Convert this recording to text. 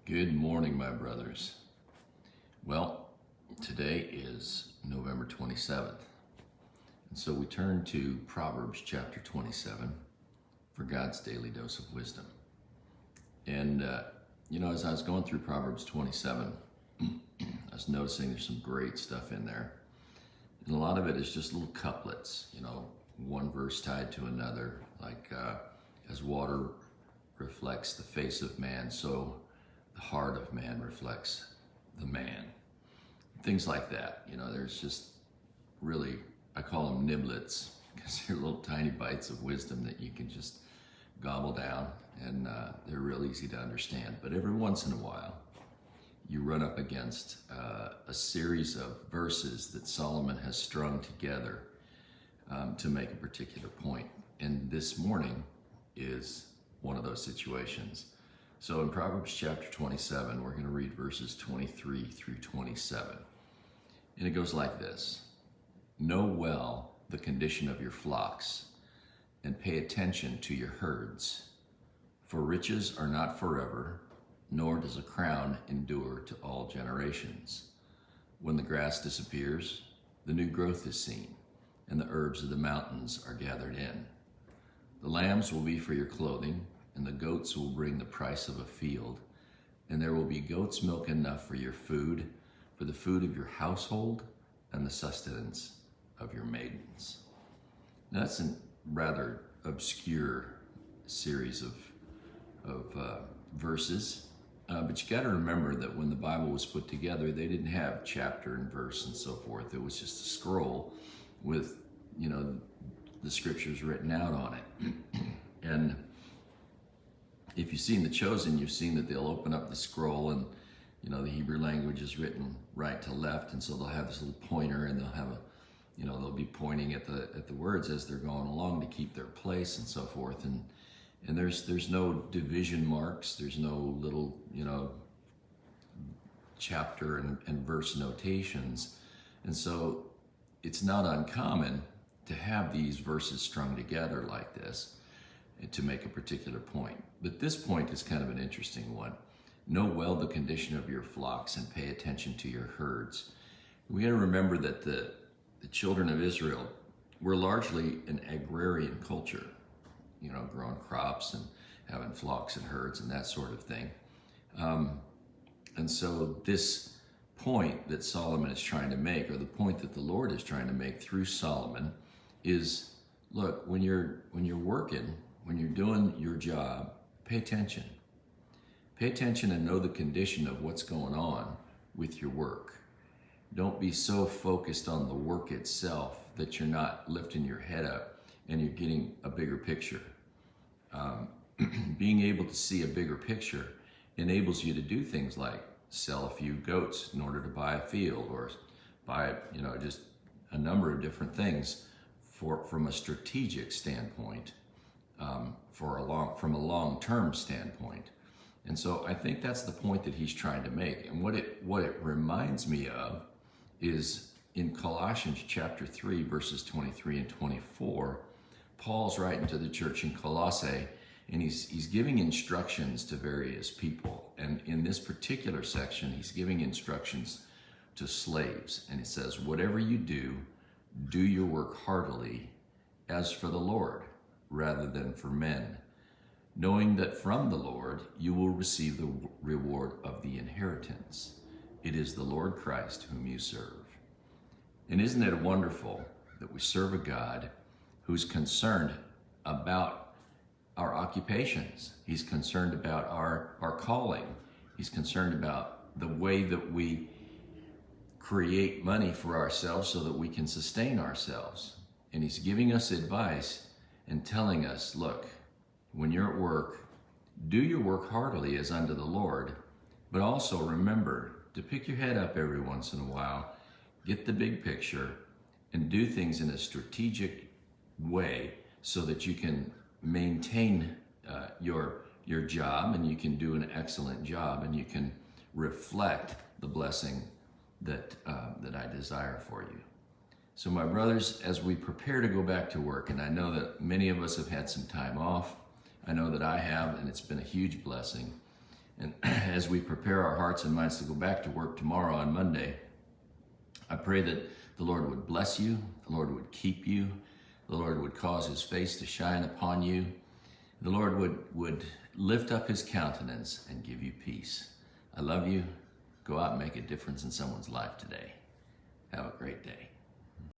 Good morning, my brothers. Well, today is November 27th, and so we turn to Proverbs chapter 27 for God's daily dose of wisdom. And, as I was going through Proverbs 27, I was noticing there's some great stuff in there. And a lot of it is just little couplets, one verse tied to another, like as water reflects the face of man, so the heart of man reflects the man. Things like that. There's just really, I call them niblets, because they're little tiny bites of wisdom that you can just gobble down, and they're real easy to understand. But every once in a while, you run up against a series of verses that Solomon has strung together to make a particular point. And this morning is one of those situations. So in Proverbs chapter 27, we're going to read verses 23 through 27. And it goes like this: Know well the condition of your flocks, and pay attention to your herds. For riches are not forever, nor does a crown endure to all generations. When the grass disappears, the new growth is seen, and the herbs of the mountains are gathered in. The lambs will be for your clothing, and the goats will bring the price of a field, and there will be goat's milk enough for your food, for the food of your household, and the sustenance of your maidens. Now, that's a rather obscure series of verses, but you got to remember that when the Bible was put together, they didn't have chapter and verse and so forth. It was just a scroll with, the scriptures written out on it. And if you've seen The Chosen, you've seen that they'll open up the scroll and, the Hebrew language is written right to left. And so they'll have this little pointer, and they'll have they'll be pointing at the words as they're going along to keep their place and so forth. And there's no division marks. There's no little, chapter and verse notations. And so it's not uncommon to have these verses strung together like this to make a particular point. But this point is kind of an interesting one. Know well the condition of your flocks and pay attention to your herds. We got to remember that the children of Israel were largely an agrarian culture, growing crops and having flocks and herds and that sort of thing. And so this point that Solomon is trying to make, or the point that the Lord is trying to make through Solomon, is, look, when you're working, when you're doing your job, pay attention. Pay attention and know the condition of what's going on with your work. Don't be so focused on the work itself that you're not lifting your head up and you're getting a bigger picture. Being able to see a bigger picture enables you to do things like sell a few goats in order to buy a field, or buy, just a number of different things from a strategic standpoint, from a long-term standpoint. And so I think that's the point that he's trying to make. And what it reminds me of is in Colossians chapter 3, verses 23 and 24, Paul's writing to the church in Colossae, and he's giving instructions to various people. And in this particular section, he's giving instructions to slaves. And it says, whatever you do, do your work heartily, as for the Lord, rather than for men, knowing that from the Lord you will receive the reward of the inheritance. It is the Lord Christ whom you serve. And isn't it wonderful that we serve a God who's concerned about our occupations? He's concerned about our calling. He's concerned about the way that we create money for ourselves so that we can sustain ourselves. And he's giving us advice and telling us, look, when you're at work, do your work heartily as unto the Lord, but also remember to pick your head up every once in a while, get the big picture, and do things in a strategic way so that you can maintain your job, and you can do an excellent job, and you can reflect the blessing that I desire for you. So my brothers, as we prepare to go back to work, and I know that many of us have had some time off, I know that I have, and it's been a huge blessing. And as we prepare our hearts and minds to go back to work tomorrow on Monday, I pray that the Lord would bless you, the Lord would keep you, the Lord would cause his face to shine upon you, the Lord would lift up his countenance and give you peace. I love you. Go out and make a difference in someone's life today. Have a great day.